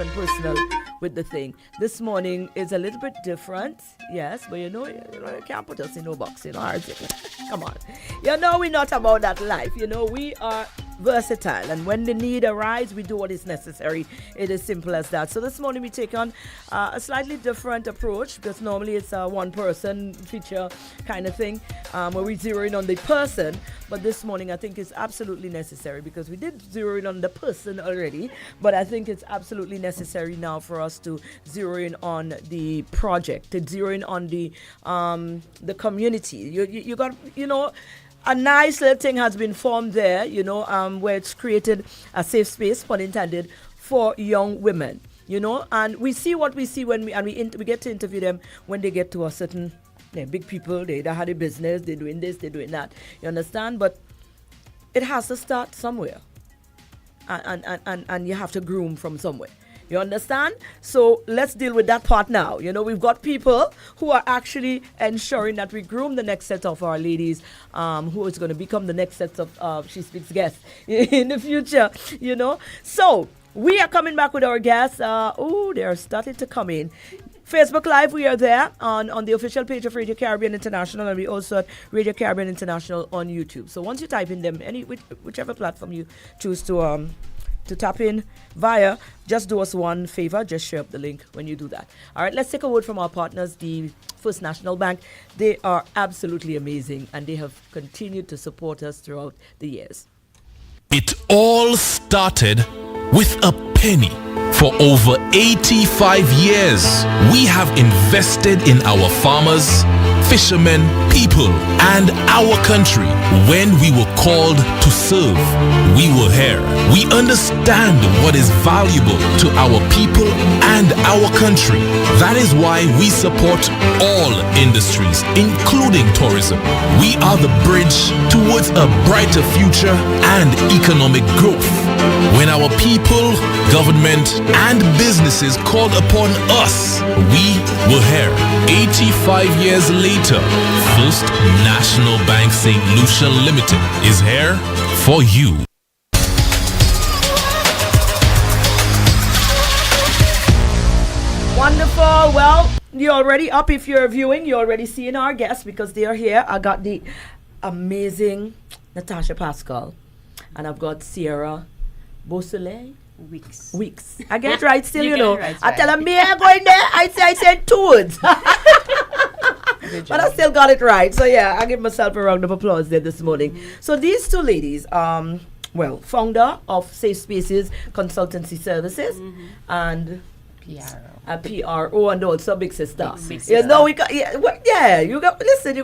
and personal with the thing. This morning is a little bit different, yes, but you can't put us in no box, come on. We're not about that life. We are versatile, and when the need arises, we do what is necessary. It is simple as that. So this morning we take on a slightly different approach, because normally it's a one-person feature kind of thing, where we zero in on the person. But this morning I think it's absolutely necessary, because we did zero in on the person already, but I think it's absolutely necessary now for us to zero in on the project, to zero in on the community. You got, a nice little thing has been formed there, where it's created a safe space, pun intended, for young women, and we see what we see when we get to interview them when they get to a certain, big people, they had a business, they're doing this, they're doing that, you understand? But it has to start somewhere, and you have to groom from somewhere. You understand? So let's deal with that part now. We've got people who are actually ensuring that we groom the next set of our ladies, who is going to become the next set of She Speaks guests in the future, So we are coming back with our guests. They're starting to come in. Facebook Live, we are there on the official page of Radio Caribbean International, and we also at Radio Caribbean International on YouTube. So once you type in them, whichever platform you choose to tap in via, just do us one favor, just share up the link when you do that. All right, let's take a word from our partners, the First National Bank. They are absolutely amazing, and they have continued to support us throughout the years. It all started with a penny. For over 85 years, we have invested in our farmers, fishermen, people, and our country. When we were called to serve, we were here. We understand what is valuable to our people and our country. That is why we support all industries, including tourism. We are the bridge towards a brighter future and economic growth. When our people, government, and businesses called upon us, we were here. 85 years later, First National Bank St. Lucia Limited is here for you. Wonderful. Well, you're already up. If you're viewing, you're already seeing our guests, because they are here. I got the amazing Natasha Pascal, and I've got Sierra Beausoleil. Weeks. I get it right still, Right, I tell them, me I go in there, I said two words. But I still got it right. So yeah, I give myself a round of applause there this morning. So these two ladies, founder of Safe Spaces Consultancy Services and PRO and also Big Sister. You got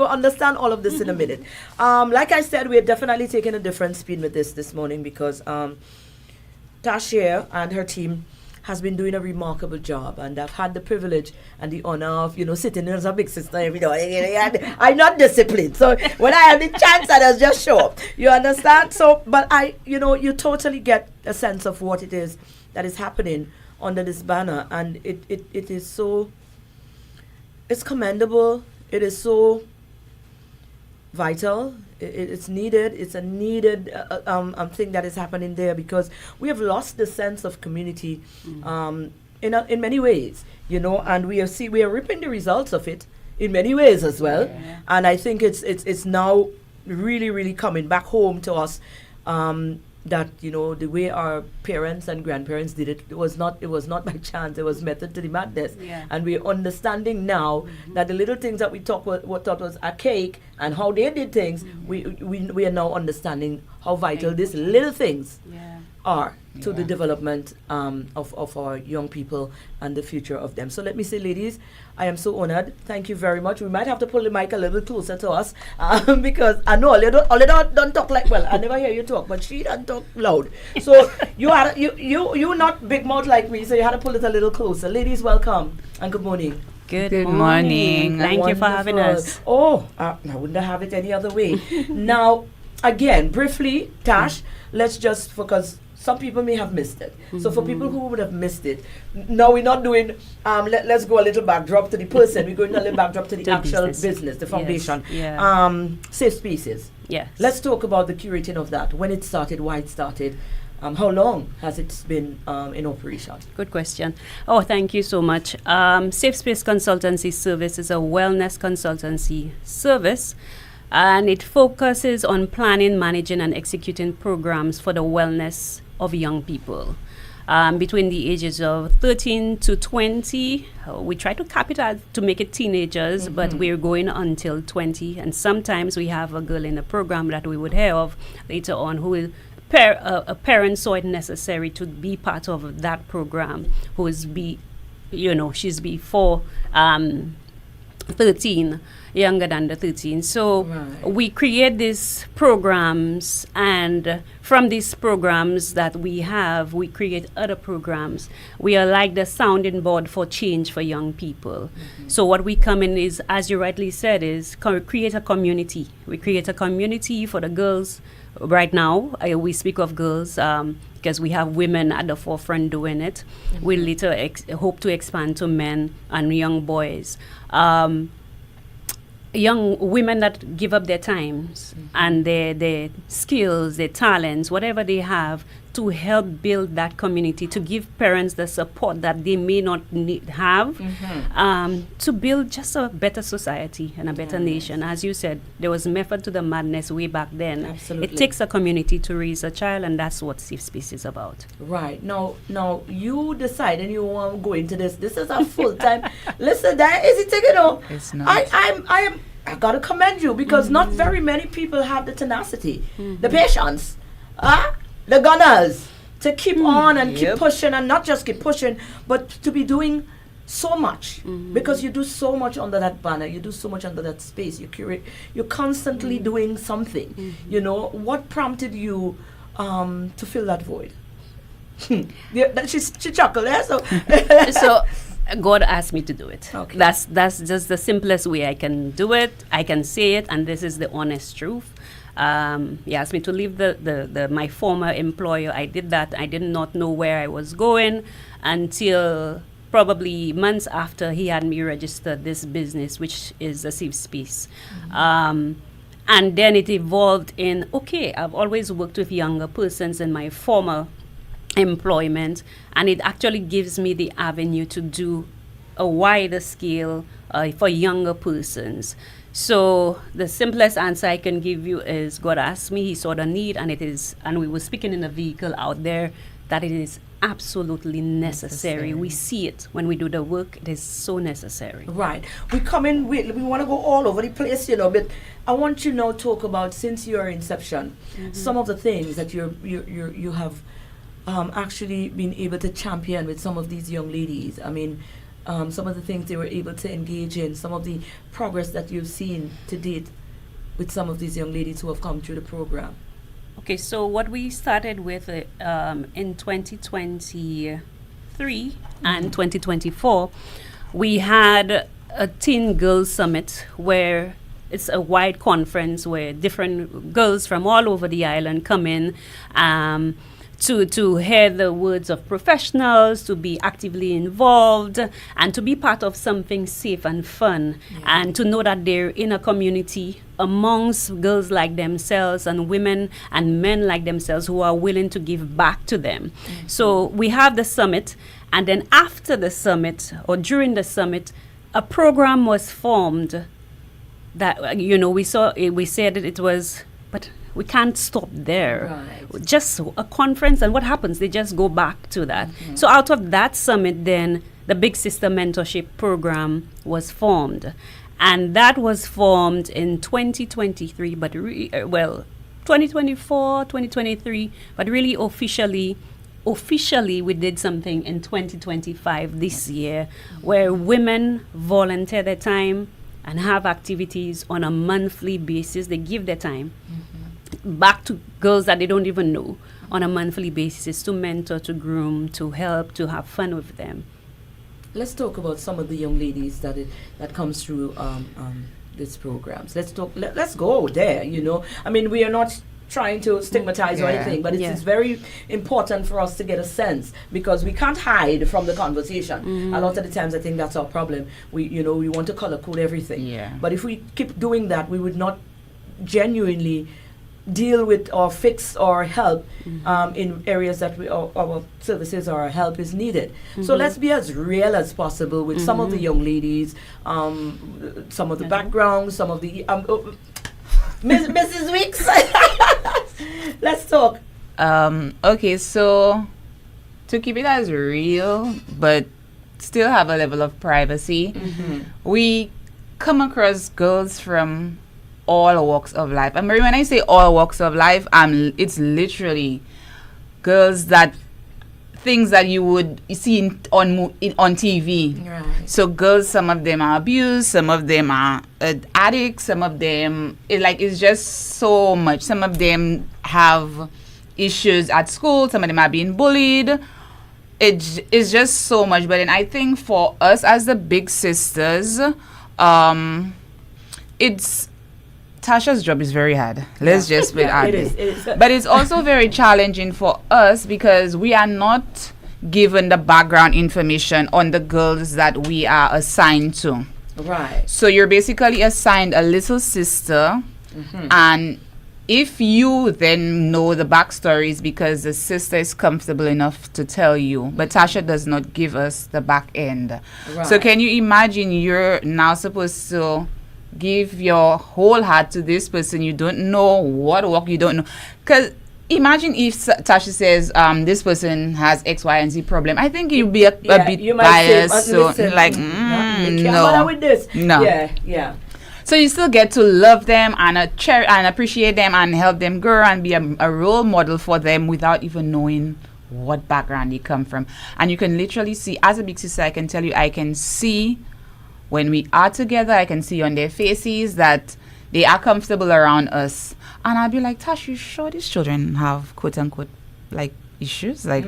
understand all of this in a minute. Like I said, we're definitely taking a different spin with this morning, because Tasha and her team has been doing a remarkable job, and I've had the privilege and the honor of, sitting as a big sister every day. I'm not disciplined, so when I have the chance, I just show up. You understand? So, but you totally get a sense of what it is that is happening under this banner, and it is so, it's commendable. It is so vital. It's needed. It's a needed thing that is happening there, because we have lost the sense of community in many ways, and we are reaping the results of it in many ways as well. Yeah. And I think it's now really, really coming back home to us, that the way our parents and grandparents did it, it was not by chance. It was method to the madness. Yeah. And we're understanding now that the little things that we thought was archaic and how they did things, we are now understanding how vital these little things are to the development of our young people and the future of them. So let me say, ladies, I am so honored. Thank you very much. We might have to pull the mic a little closer to us, because I know Oleda don't talk like, well, I never hear you talk, but she doesn't talk loud. So you not big mouth like me, so you had to pull it a little closer. Ladies, welcome and good morning. Good morning. Thank you for having us. I wouldn't have it any other way. Now, again, briefly, Tash, let's just focus. Some people may have missed it. So for people who would have missed it, now we're not doing, let's go a little backdrop to the person. We're going a little backdrop to the actual business, the foundation. Yes. Yeah. Safe Spaces. Yes. Let's talk about the curating of that, when it started, why it started, How long has it been in operation? Good question. Oh, thank you so much. Safe Space Consultancy Service is a wellness consultancy service, and it focuses on planning, managing, and executing programs for the wellness of young people. Between the ages of 13 to 20, we try to cap it out to make it teenagers, but we're going until 20. And sometimes we have a girl in the program that we would hear of later on who will a parent saw it necessary to be part of that program, who is she's before 13, younger than the 13. So we create these programs, and from these programs that we have, we create other programs. We are like the sounding board for change for young people. So what we come in is, as you rightly said, is create a community. We create a community for the girls. Right now, we speak of girls because we have women at the forefront doing it. We later hope to expand to men and young boys. Young women that give up their times and their skills, their talents, whatever they have, to help build that community, to give parents the support that they may not have, to build just a better society and a better nation. As you said, there was method to the madness way back then. Absolutely. It takes a community to raise a child, and that's what Safe Space is about. Right. Now you decide and you want to go into this. This is a full-time. Listen, that is it, you know. It's not. I got to commend you, because not very many people have the tenacity, the patience, the gunners to keep on and keep pushing, and not just keep pushing, but to be doing so much, because you do so much under that banner, you do so much under that space, you curate, you're constantly doing something. You know, what prompted you to fill that void? She chuckled there, so. So God asked me to do it. Okay. That's just the simplest way I can do it. I can say it, and this is the honest truth. He asked me to leave my former employer. I did that. I did not know where I was going until probably months after he had me registered this business, which is a Safe Space. And then it evolved in, okay, I've always worked with younger persons in my former employment, and it actually gives me the avenue to do a wider scale for younger persons. So the simplest answer I can give you is, God asked me, he saw the need, and we were speaking in a vehicle out there, that it is absolutely necessary. We see it when we do the work. It is so necessary. Right. We come in, we want to go all over the place, you know, but I want you now to talk about, since your inception, some of the things that you have actually been able to champion with some of these young ladies. I mean, some of the things they were able to engage in, some of the progress that you've seen to date with some of these young ladies who have come through the program. Okay, so what we started with in 2023 and 2024, we had a Teen Girls Summit, where it's a wide conference where different girls from all over the island come in to hear the words of professionals, to be actively involved, and to be part of something safe and fun, and to know that they're in a community amongst girls like themselves and women and men like themselves who are willing to give back to them. So we have the summit, and then after the summit, or during the summit, a program was formed that, we said that it was, but we can't stop there. Right. Just a conference, and what happens? They just go back to that. So out of that summit, then the Big Sister Mentorship Program was formed. And that was formed in 2023, but 2024, 2023, but really officially we did something in 2025 this year, where women volunteer their time and have activities on a monthly basis. They give their time back to girls that they don't even know on a monthly basis, to mentor, to groom, to help, to have fun with them. Let's talk about some of the young ladies that comes through these programs. Let's go there. I mean, we are not trying to stigmatize or anything, but it's very important for us to get a sense, because we can't hide from the conversation. A lot of the times, I think that's our problem. We want to color code everything. But if we keep doing that, we would not genuinely deal with or fix or help in areas that our services or our help is needed. So let's be as real as possible with some of the young ladies, some of the backgrounds, some of the Mrs. Weeks. Let's talk. Okay, so to keep it as real, but still have a level of privacy, we come across girls from all walks of life. And Mareen, when I say all walks of life, it's literally girls that things that you would see on TV. Right. So girls, some of them are abused, some of them are addicts, some of them it's just so much. Some of them have issues at school, some of them are being bullied. It's just so much. But then I think for us as the big sisters, it's Tasha's job is very hard. Let's just put it out there. It is. But it's also very challenging for us because we are not given the background information on the girls that we are assigned to. Right. So you're basically assigned a little sister, and if you then know the backstories because the sister is comfortable enough to tell you, but Tasha does not give us the back end. Right. So can you imagine you're now supposed to give your whole heart to this person, you don't know what work, you don't know, because imagine if Tasha says this person has X, Y, and Z problem. I think you'd be a bit biased. So like, no, with this. No. Yeah. So you still get to love them and and appreciate them and help them grow and be a role model for them without even knowing what background they come from. And you can literally see, as a big sister, I can tell you, I can see when we are together, I can see on their faces that they are comfortable around us. And I'll be like, Tash, you sure these children have quote unquote like issues? Like,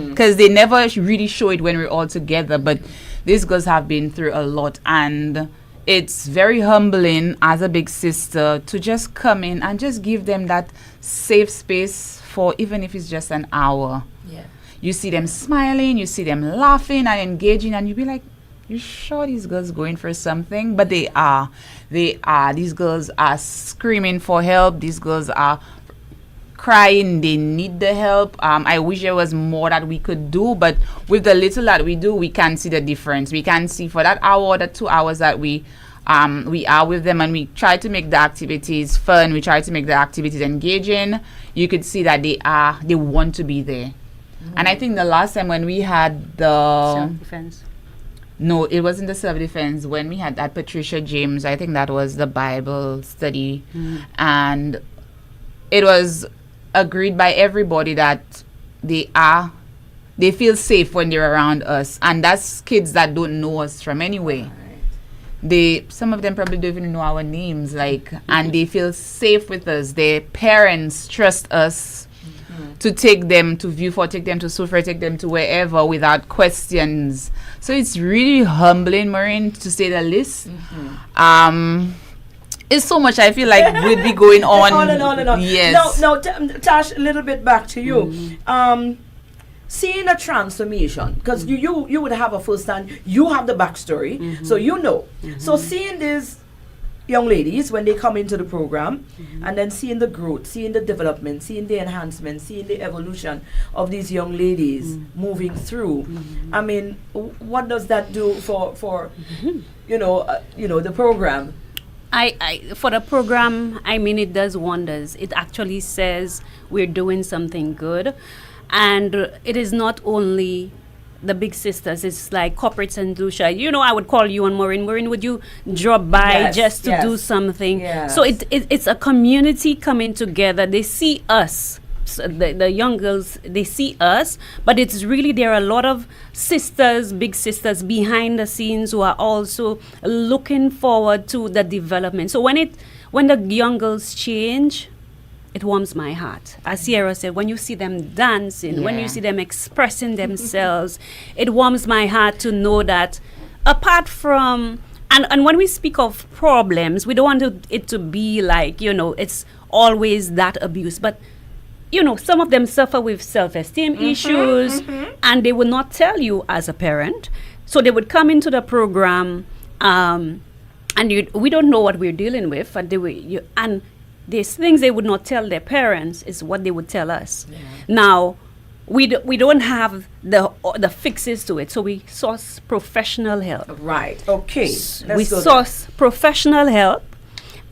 because they never really show it when we're all together. But these girls have been through a lot. And it's very humbling as a big sister to just come in and just give them that safe space for even if it's just an hour. Yeah. You see them smiling, you see them laughing and engaging, and you be like, you sure these girls going for something? But they are. These girls are screaming for help. These girls are crying. They need the help. I wish there was more that we could do, but with the little that we do, we can see the difference. We can see for that hour, the 2 hours that we are with them, and we try to make the activities fun. We try to make the activities engaging. You could see that they want to be there. And I think the last time when we had the Self-defense. No, it wasn't the self-defense. When we had that Patricia James, I think that was the Bible study. And it was agreed by everybody that they feel safe when they're around us. And that's kids that don't know us from anywhere. Some of them probably don't even know our names, and they feel safe with us. Their parents trust us to take them to Viewfort, take them to Sulphur, take them to wherever without questions. So it's really humbling, Mareen, to say the least. It's so much. I feel like we'd be going on. and on. Yes. Now, Tash, a little bit back to you. Seeing a transformation, because you would have a first hand, you have the backstory, so you know. So seeing these young ladies when they come into the program, and then seeing the growth, seeing the development, seeing the enhancement, seeing the evolution of these young ladies moving through. I mean, what does that do for the program? For the program, I mean, it does wonders. It actually says we're doing something good. And it is not only the big sisters, it's like corporate St. Lucia. I would call you and Mareen. Mareen, would you drop by just to do something? Yes. So it's a community coming together. They see us. So the young girls, they see us, but it's really, there are a lot of sisters, big sisters behind the scenes who are also looking forward to the development. So when the young girls change, it warms my heart. As Sierra said, when you see them dancing, when you see them expressing themselves, it warms my heart to know that apart from, and when we speak of problems, we don't want it to be like, it's always that abuse. But, some of them suffer with self-esteem issues, and they will not tell you as a parent. So they would come into the program, and we don't know what we're dealing with, and there's things they would not tell their parents is what they would tell us. Now, we don't have the fixes to it, so we source professional help. Right. Okay. We source professional help,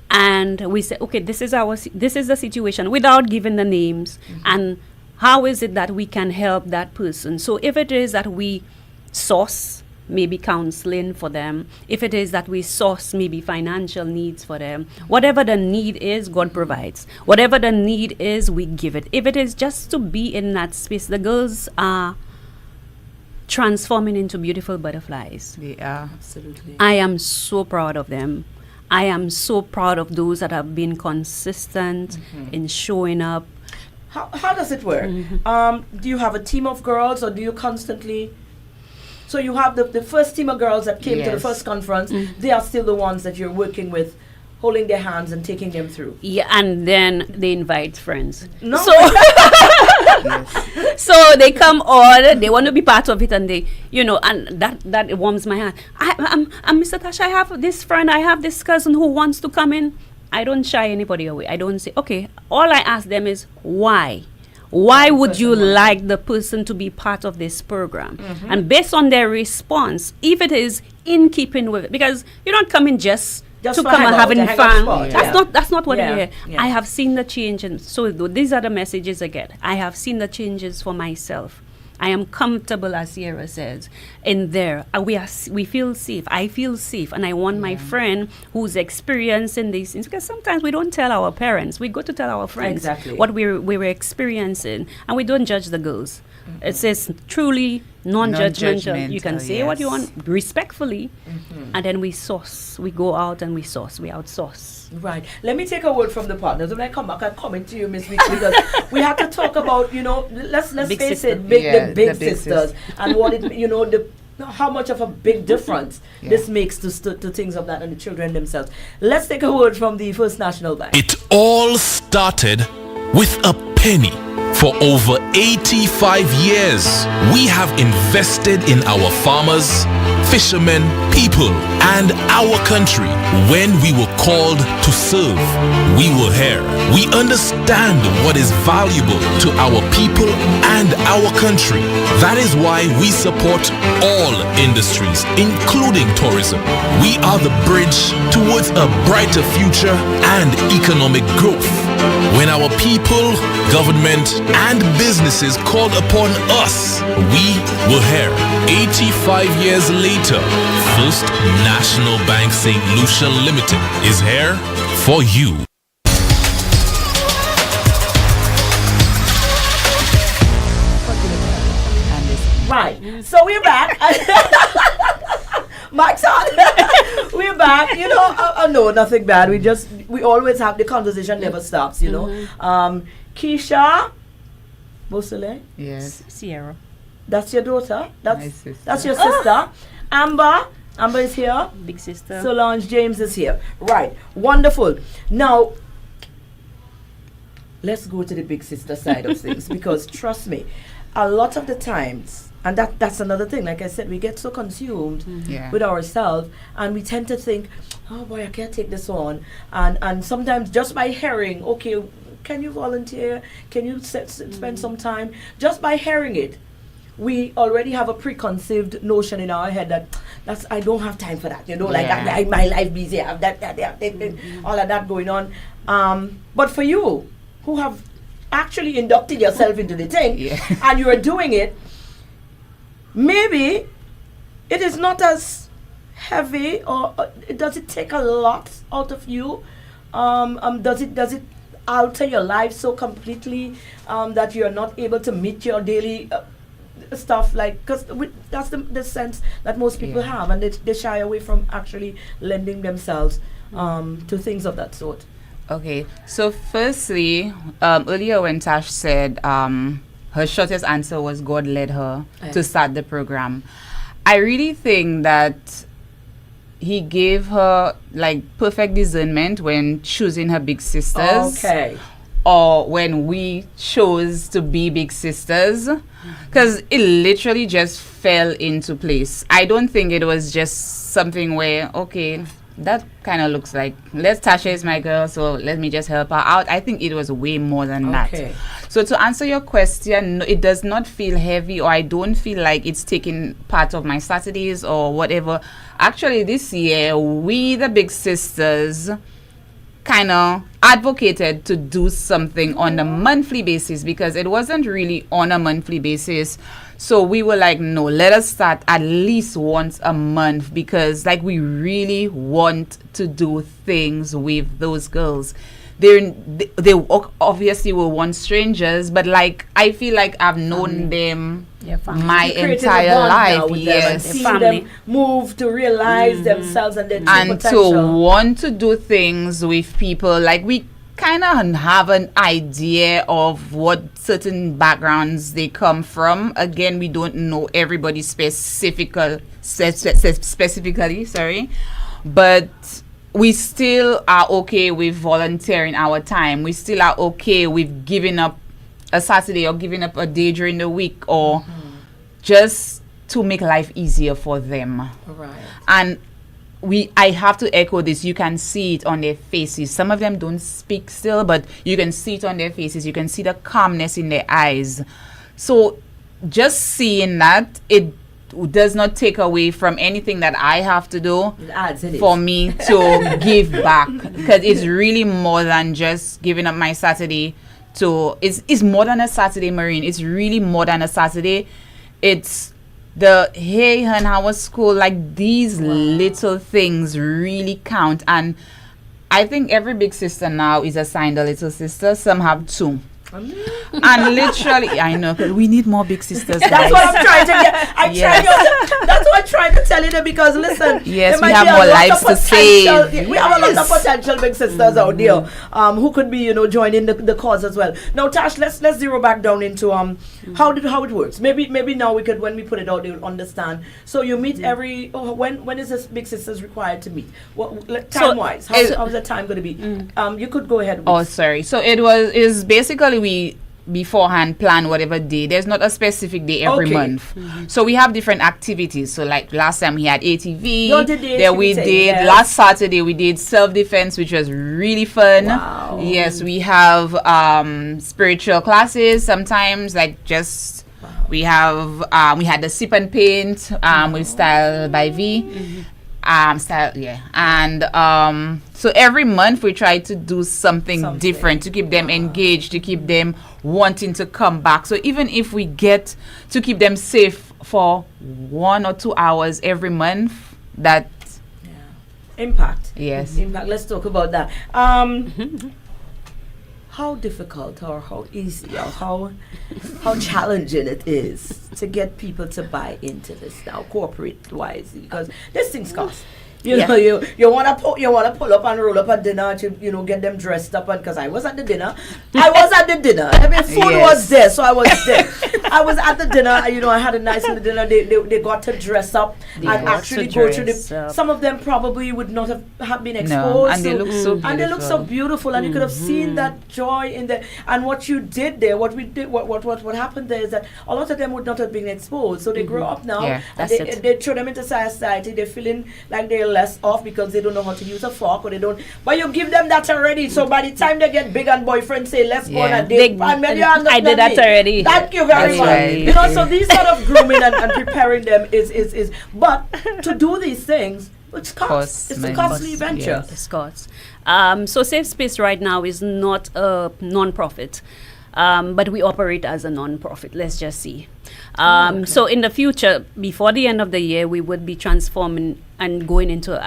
and we say, okay, this is the situation without giving the names, and how is it that we can help that person. So if it is that we source maybe counseling for them, if it is that we source maybe financial needs for them, whatever the need is, God provides. Whatever the need is, we give it. If it is just to be in that space, the girls are transforming into beautiful butterflies. They are. Absolutely. I am so proud of them. I am so proud of those that have been consistent in showing up. How does it work? Do you have a team of girls, or do you constantly... So you have the first team of girls that came to the first conference. They are still the ones that you're working with, holding their hands and taking them through. Yeah, and then they invite friends. No. So, so they come on, they want to be part of it, and they, and that warms my heart. I'm Mr. Tasha, I have this friend, I have this cousin who wants to come in. I don't shy anybody away. I don't say, okay. All I ask them is, why? Why would you like the person to be part of this program? And based on their response, if it is in keeping with it, because you're not coming just to come and having fun. That's not what we're here. I have seen the change, and so these are the messages I get. I have seen the changes for myself. I am comfortable, as Sierra says, in there. We feel safe. I feel safe, and I want my friend who's experiencing these things, because sometimes we don't tell our parents. We go to tell our friends what we were experiencing, and we don't judge the girls. It says truly non-judgmental. You can say what you want respectfully, and then we source. We go out and we source. We outsource. Right. Let me take a word from the partners. When I come back, I'll comment to you, Miss Vicky, because we have to talk about, let's big face sister. it, the big sisters, and what it, how much of a big difference this makes to things of that and the children themselves. Let's take a word from the First National Bank. It all started with a penny. For over 85 years, we have invested in our farmers, fishermen, people, and our country. When we were called to serve, we were here. We understand what is valuable to our people and our country. That is why we support all industries, including tourism. We are the bridge towards a brighter future and economic growth. When our people, government, and businesses called upon us, we were here. 85 years later, First National Bank St. Lucia Limited is here for you. Right. So we're back. Mike's on. We're back. No, nothing bad. We always have the conversation never stops, Keisha Bosele. Yes. Sierra. That's your daughter. My sister. That's your sister. Amber is here. Big sister. Solange James is here. Right. Wonderful. Now, let's go to the big sister side of things, because trust me, a lot of the times, and that's another thing, like I said, we get so consumed with ourselves, and we tend to think, oh boy, I can't take this on. And sometimes just by hearing, okay, can you volunteer? Can you spend some time? Just by hearing it, we already have a preconceived notion in our head that's I don't have time for that. Like my life busy, I have that, all of that going on. But for you, who have actually inducted yourself into the thing, and you are doing it, maybe it is not as heavy, or does it take a lot out of you? Does it alter your life so completely that you're not able to meet your daily stuff? Because that's the sense that most people have, and they shy away from actually lending themselves to things of that sort. Okay, so firstly, earlier when Tash said her shortest answer was God led her to start the program, I really think that he gave her perfect discernment when choosing her big sisters. Okay. Or when we chose to be big sisters, because it literally just fell into place. I don't think it was just something where, okay, that kind of looks like, Tasha is my girl, so let me just help her out. I think it was way more than that. So to answer your question, no, it does not feel heavy, or I don't feel like it's taking part of my Saturdays or whatever. Actually, this year, we, the Big Sisters, kind of advocated to do something on a monthly basis, because it wasn't really on a monthly basis. So we were like, no, let us start at least once a month, because like we really want to do things with those girls. They obviously were once strangers, but like I feel like I've known them my entire life. Yes, seeing them move to realize themselves and their true and potential. to want to do things with people. Like we kind of have an idea of what certain backgrounds they come from. Again, we don't know everybody specifically, sorry, but we still are okay with volunteering our time. We still are okay with giving up a Saturday or giving up a day during the week, or just to make life easier for them. Right. And I have to echo this. You can see it on their faces. Some of them don't speak still, but you can see it on their faces. You can see the calmness in their eyes. So just seeing that, it does not take away from anything that I have to do for me to give back, because it's really more than just giving up my Saturday to it's more than a Saturday, Mareen. It's really more than a Saturday. It's the hey hun, how was school? Like these little things really count. And I think every big sister now is assigned a little sister. Some have two. And literally, I know, because we need more big sisters. That's what I'm trying to get. That's what I'm trying to tell you them, because listen, yes, we have more lives to save. We have a lot of potential big sisters out there, who could be, joining the cause as well. Now, Tash, let's zero back down into how it works. Maybe now we could, when we put it out, they'll understand. So you meet every when is this big sisters required to meet? What time wise? How's the time going to be? You could go ahead. Sorry. So is basically we beforehand plan whatever day. There's not a specific day every month. So we have different activities. So like last time we had ATV. Last Saturday we did self-defense, which was really fun. Wow. Yes, we have spiritual classes sometimes, like just we had the sip and paint with Style by V. And so every month we try to do something different to keep them engaged, to keep them wanting to come back. So even if we get to keep them safe for 1 or 2 hours every month, that impact. Yes. Impact. Let's talk about that. How difficult or how easy or how challenging it is to get people to buy into this now, corporate wise, because this thing's cost. You wanna pull up and roll up at dinner to get them dressed up, and because I was at the dinner. I mean, food was there, so I was there. I was at the dinner. I had a nice little dinner. They got to dress up and actually go through the. Some of them probably would not have been exposed. And they look so beautiful. And they look so beautiful, and you could have seen that joy in there. And what you did there, what we did, what happened there is that a lot of them would not have been exposed. So they grow up now, and they throw them into society. They're feeling like they're less off because they don't know how to use a fork, or they don't. But you give them that already. So by the time they get big and boyfriend say, let's go on a date, I did that already. Thank you very much. Right. So these sort of grooming and preparing them is. But to do these things, it's cost. It's a costly venture. It's cost. So Safe Space right now is not a non-profit. But we operate as a non-profit. Let's just see. So in the future, before the end of the year, we would be transforming and going into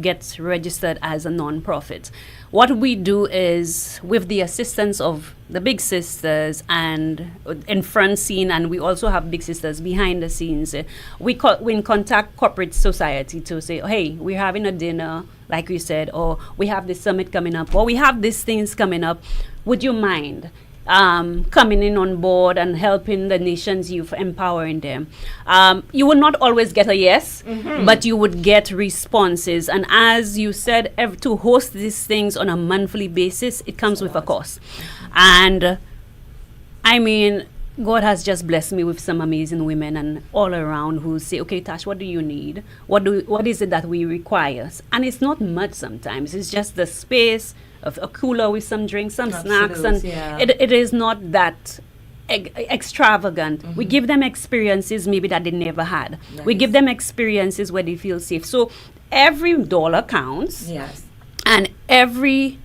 gets registered as a non-profit. What we do is, with the assistance of the Big Sisters and in front scene, and we also have Big Sisters behind the scenes, we contact corporate society to say, hey, we're having a dinner, like we said, or we have this summit coming up, or we have these things coming up. Would you mind coming in on board and helping the nation's youth, empowering them? You would not always get a yes, but you would get responses. And as you said, to host these things on a monthly basis, it comes with a cost. And I mean, God has just blessed me with some amazing women and all around who say, okay, Tash, what do you need? What is it that we require? And it's not much sometimes. It's just the space of a cooler with some drinks, some snacks. And it is not that extravagant. We give them experiences maybe that they never had. We give them experiences where they feel safe. So every dollar counts. Yes. And every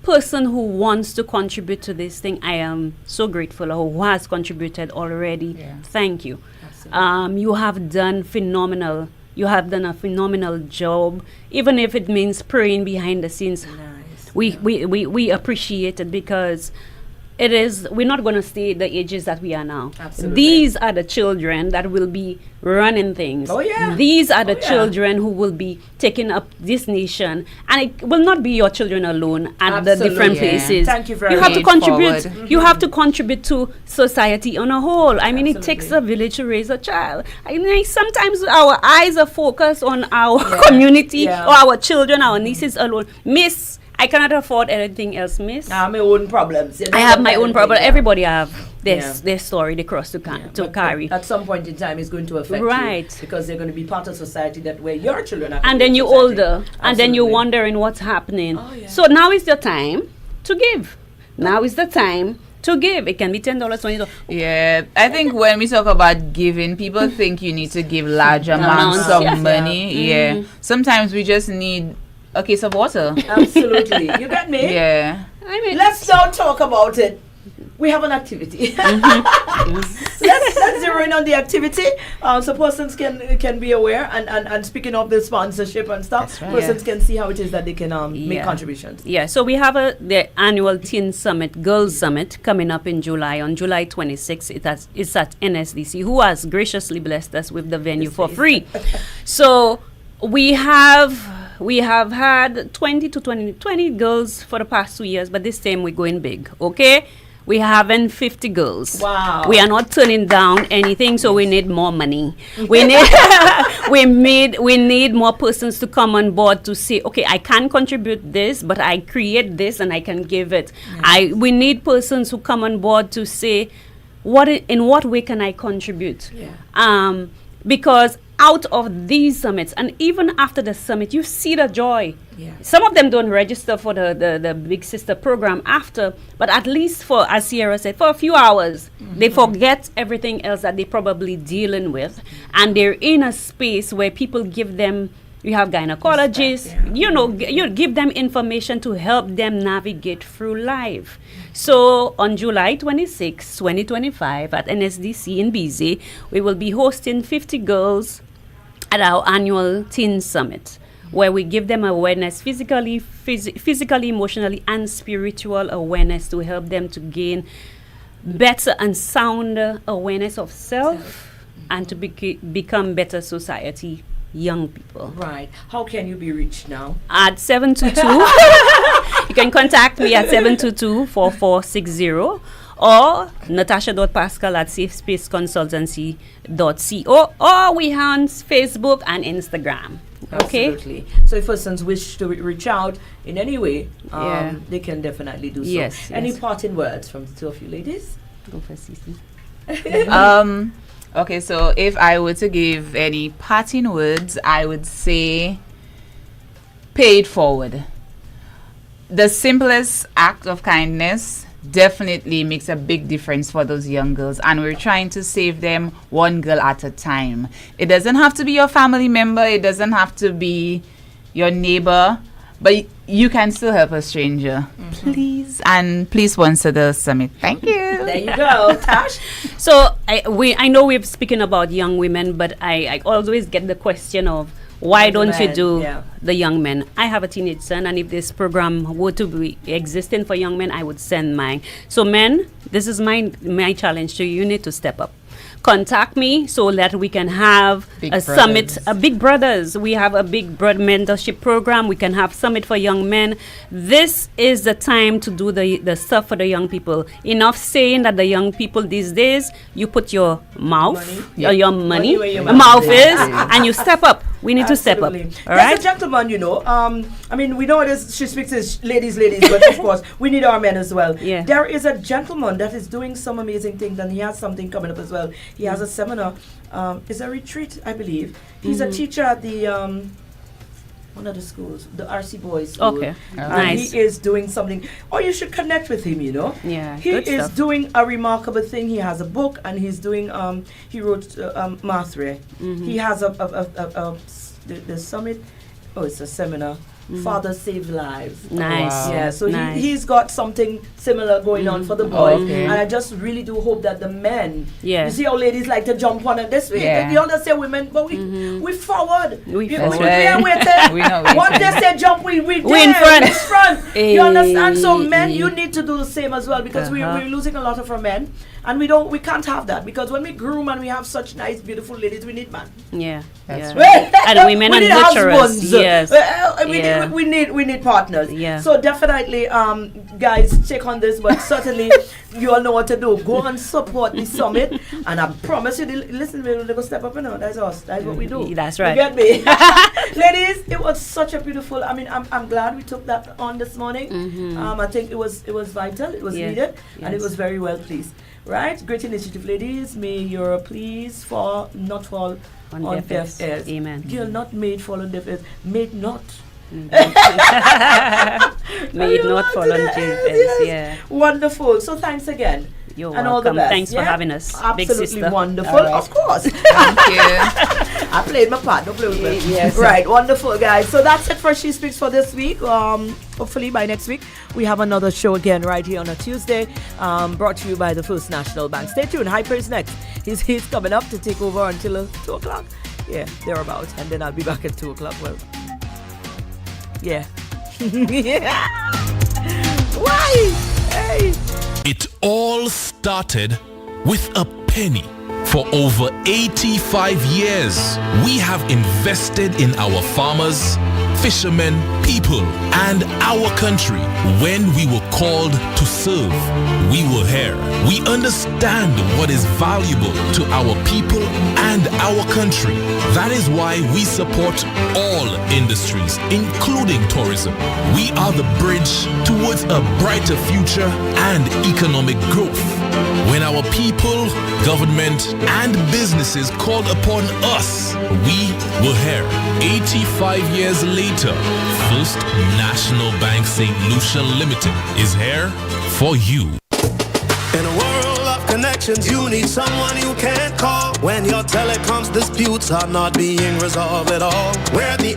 person who wants to contribute to this thing, I am so grateful, or who has contributed already. Thank you. You have done phenomenal. You have done a phenomenal job, even if it means praying behind the scenes. Nice. We appreciate it, because it is, we're not going to stay the ages that we are now. Absolutely. These are the children that will be running things. Oh, yeah. These are the children who will be taking up this nation. And it will not be your children alone at the different places. Thank you very You much. have to contribute. You have to contribute to society on a whole. I mean, it takes a village to raise a child. I mean, sometimes our eyes are focused on our community or our children, our nieces alone. Miss, I cannot afford anything else, miss. I have my own problems. I have my own problem. Everybody have their story they cross to carry. At some point in time, it's going to affect you, because they're going to be part of society that where your children are. And then you're older, and then you're wondering what's happening. So now is the time to give. Now is the time to give. It can be $10, $20. Yeah, I think when we talk about giving, people think you need to give large amounts of money. Sometimes we just need a case of water. Absolutely. You got me? Yeah. I mean, let's don't talk about it. We have an activity. let's zero in on the activity, so persons can be aware, and speaking of the sponsorship and stuff, persons can see how it is that they can make contributions. Yeah, so we have the annual Teen Summit, Girls Summit, coming up in July, on July 26th. It's at NSDC, who has graciously blessed us with the venue for free. So we have had 20 girls for the past 2 years, but this time we're going big, okay? We're having 50 girls. Wow. We are not turning down anything, so we need more money. We need more persons to come on board to say, okay, I can contribute this, but I create this and I can give it. We need persons who come on board to say, in what way can I contribute? Because out of these summits, and even after the summit, you see the joy. Some of them don't register for the Big Sister program after, but at least for, as Sierra said, for a few hours, they forget everything else that they're probably dealing with, and they're in a space where people give them, you have gynecologists, you give them information to help them navigate through life. So on July 26, 2025 at NSDC in BZ, we will be hosting 50 girls at our annual Teen Summit, where we give them awareness, physically, emotionally, and spiritual awareness, to help them to gain better and sounder awareness of self and to become better society young people. Right. How can you be reached now? At 722. You can contact me at 722-4460 or natasha.pascal@safespaceconsultancy.co, or we on Facebook and Instagram. Okay. Absolutely. So if persons wish to reach out in any way, they can definitely do so. Yes. Any parting words from the two of you ladies? Go for Cece. Okay, so if I were to give any parting words, I would say pay it forward. The simplest act of kindness definitely makes a big difference for those young girls, and we're trying to save them one girl at a time. It doesn't have to be your family member, it doesn't have to be your neighbor, but you can still help a stranger. Please sponsor the summit. Thank you. There you go. Tash? So I know we've spoken about young women, but I always get the question of, why don't you do the young men? I have a teenage son, and if this program were to be existing for young men, I would send mine. So men, this is my challenge to you. You need to step up. Contact me so that we can have summit, a Big Brothers. We have a Big Brother mentorship program. We can have summit for young men. This is the time to do the stuff for the young people. Enough saying that the young people these days, you put your mouth, your money where your mouth is, and you step up. We need to step up. Absolutely. All There's right? a gentleman, you know. I mean, we know this. She speaks as ladies, but of course, we need our men as well. Yeah. There is a gentleman that is doing some amazing things, and he has something coming up as well. He has a seminar. It's a retreat, I believe. He's a teacher at the one of the schools, the RC Boys School. Okay. And Nice. he is doing something. Oh, you should connect with him, you know. Yeah, He good is stuff. doing a remarkable thing. He has a book, and he's doing. He wrote Mathre. He has the summit. Oh, it's a seminar. Father Save Lives. Nice. Wow. Yeah, so Nice. he's got something similar going on for the boys. Okay. And I just really do hope that the men, Yeah. you see how ladies like to jump on it this way. Yeah. The others say women, but we forward. We You- forward. we ain't waiting. We not waiting. Once they say jump, we We in there, front. in front. You understand? So men, Eh. you need to do the same as well, because Uh-huh. we're losing a lot of our men. And we can't have that, because when we groom and we have such nice, beautiful ladies, we need man. Yeah. That's yeah. right. And women we are need nurturers. husbands. Yes. Yeah. We need partners. Yeah. So definitely, guys, check on this. But certainly, you all know what to do. Go and support the summit, and I promise you, listen, we're gonna step up. You know, that's us. That's what we do. That's You right. get me, ladies? It was such a beautiful. I mean, I'm glad we took that on this morning. I think it was vital. It was Yes. needed, and it Yes. was very well pleased. Right, great initiative, ladies. May your pleas not fall on deaf ears. Amen. You're not made fall on deaf ears. Made not. May it not fall on deaf ears. Yes. Yeah. Wonderful. So thanks again. You're and all the welcome. best. Thanks for yeah? having us. Big Absolutely sister. wonderful. All right. Of course. Thank you. I played my part. Don't play with me. Yes. Right. Wonderful, guys. So that's it for She Speaks for this week. Hopefully by next week we have another show again right here on a Tuesday. Brought to you by the First National Bank. Stay tuned. Hyper is next. He's coming up to take over until 2 o'clock. Yeah, thereabouts. And then I'll be back at 2 o'clock. Well, yeah. Yeah. Why? Hey. It all started with a penny. For over 85 years, we have invested in our farmers, fishermen, people, and our country. When we were called to serve, we were here. We understand what is valuable to our people and our country. That is why we support all industries, including tourism. We are the bridge towards a brighter future and economic growth. When our people, government, and businesses called upon us, we were here. 85 years later, First National Bank St. Lucia Limited is here for you. In a world of connections, you need someone you can call when your telecoms disputes are not being resolved at all. Where the